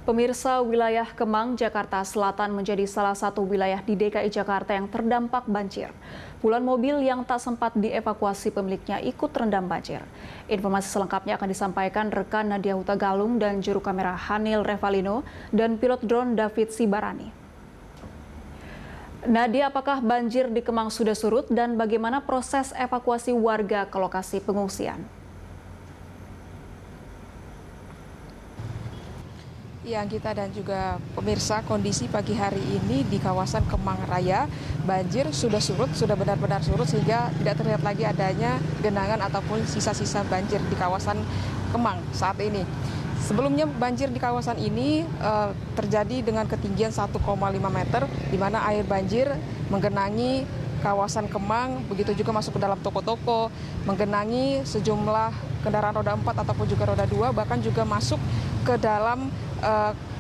Pemirsa, wilayah Kemang, Jakarta Selatan menjadi salah satu wilayah di DKI Jakarta yang terdampak banjir. Puluhan mobil yang tak sempat dievakuasi pemiliknya ikut terendam banjir. Informasi selengkapnya akan disampaikan rekan Nadia Hutagalung dan juru kamera Hanil Revalino dan pilot drone David Sibarani. Nadia, apakah banjir di Kemang sudah surut dan bagaimana proses evakuasi warga ke lokasi pengungsian? Ya, Gita dan juga pemirsa, kondisi pagi hari ini di kawasan Kemang Raya, banjir sudah surut, sudah benar-benar surut sehingga tidak terlihat lagi adanya genangan ataupun sisa-sisa banjir di kawasan Kemang saat ini. Sebelumnya banjir di kawasan ini terjadi dengan ketinggian 1,5 meter, di mana air banjir menggenangi kawasan Kemang, begitu juga masuk ke dalam toko-toko, menggenangi sejumlah kendaraan roda 4 ataupun juga roda 2, bahkan juga masuk ke dalam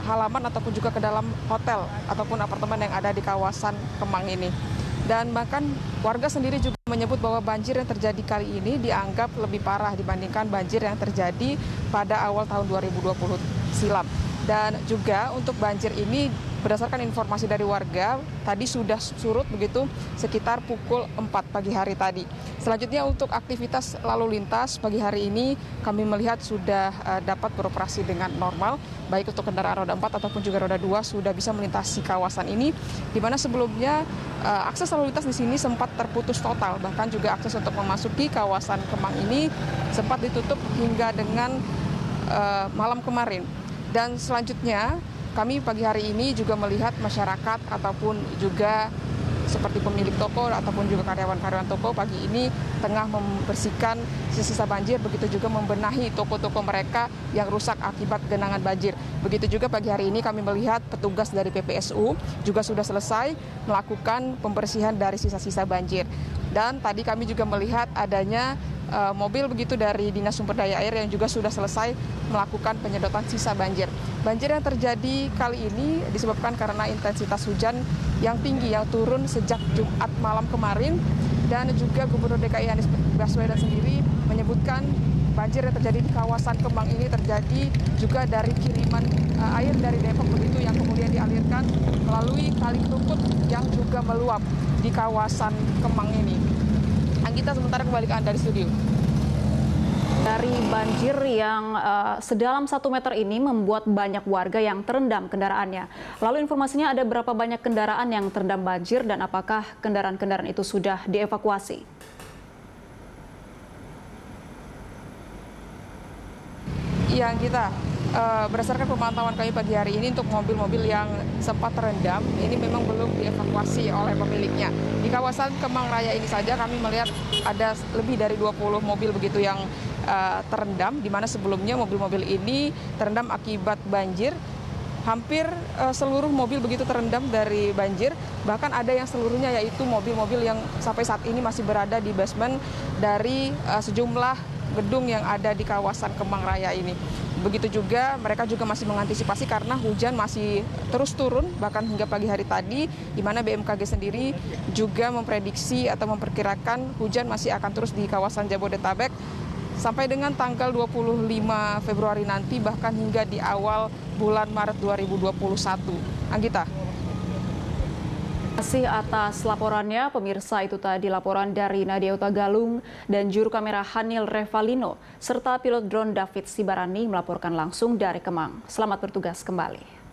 halaman ataupun juga ke dalam hotel ataupun apartemen yang ada di kawasan Kemang ini. Dan bahkan warga sendiri juga menyebut bahwa banjir yang terjadi kali ini dianggap lebih parah dibandingkan banjir yang terjadi pada awal tahun 2020 silam. Dan juga untuk banjir ini berdasarkan informasi dari warga, tadi sudah surut begitu sekitar pukul 4 pagi hari tadi. Selanjutnya untuk aktivitas lalu lintas pagi hari ini kami melihat sudah dapat beroperasi dengan normal, baik untuk kendaraan roda 4 ataupun juga roda 2 sudah bisa melintasi kawasan ini, di mana sebelumnya akses lalu lintas di sini sempat terputus total, bahkan juga akses untuk memasuki kawasan Kemang ini sempat ditutup hingga dengan malam kemarin. Dan selanjutnya kami pagi hari ini juga melihat masyarakat ataupun juga seperti pemilik toko ataupun juga karyawan-karyawan toko pagi ini tengah membersihkan sisa-sisa banjir, begitu juga membenahi toko-toko mereka yang rusak akibat genangan banjir. Begitu juga pagi hari ini kami melihat petugas dari PPSU juga sudah selesai melakukan pembersihan dari sisa-sisa banjir. Dan tadi kami juga melihat adanya mobil begitu dari Dinas Sumber Daya Air yang juga sudah selesai melakukan penyedotan sisa banjir. Banjir yang terjadi kali ini disebabkan karena intensitas hujan yang tinggi yang turun sejak Jumat malam kemarin, dan juga Gubernur DKI Anies Baswedan sendiri menyebutkan banjir yang terjadi di kawasan Kemang ini terjadi juga dari kiriman air dari Depok begitu yang kemudian dialirkan melalui Kali Kerukut yang juga meluap di kawasan Kemang ini. Anggita, sementara kembali ke Anda di studio. Dari banjir yang sedalam 1 meter ini membuat banyak warga yang terendam kendaraannya. Lalu informasinya ada berapa banyak kendaraan yang terendam banjir dan apakah kendaraan-kendaraan itu sudah dievakuasi? Iya, kita berdasarkan pemantauan kami pagi hari ini untuk mobil-mobil yang sempat terendam, ini memang belum dievakuasi oleh pemiliknya. Di kawasan Kemang Raya ini saja kami melihat ada lebih dari 20 mobil begitu yang terendam, di mana sebelumnya mobil-mobil ini terendam akibat banjir. Hampir seluruh mobil begitu terendam dari banjir, bahkan ada yang seluruhnya yaitu mobil-mobil yang sampai saat ini masih berada di basement dari sejumlah gedung yang ada di kawasan Kemang Raya ini. Begitu juga mereka juga masih mengantisipasi karena hujan masih terus turun bahkan hingga pagi hari tadi, di mana BMKG sendiri juga memprediksi atau memperkirakan hujan masih akan terus di kawasan Jabodetabek sampai dengan tanggal 25 Februari nanti, bahkan hingga di awal bulan Maret 2021. Anggita. Terima kasih atas laporannya. Pemirsa, itu tadi laporan dari Nadia Hutagalung dan juru kamera Hanil Revalino serta pilot drone David Sibarani melaporkan langsung dari Kemang. Selamat bertugas kembali.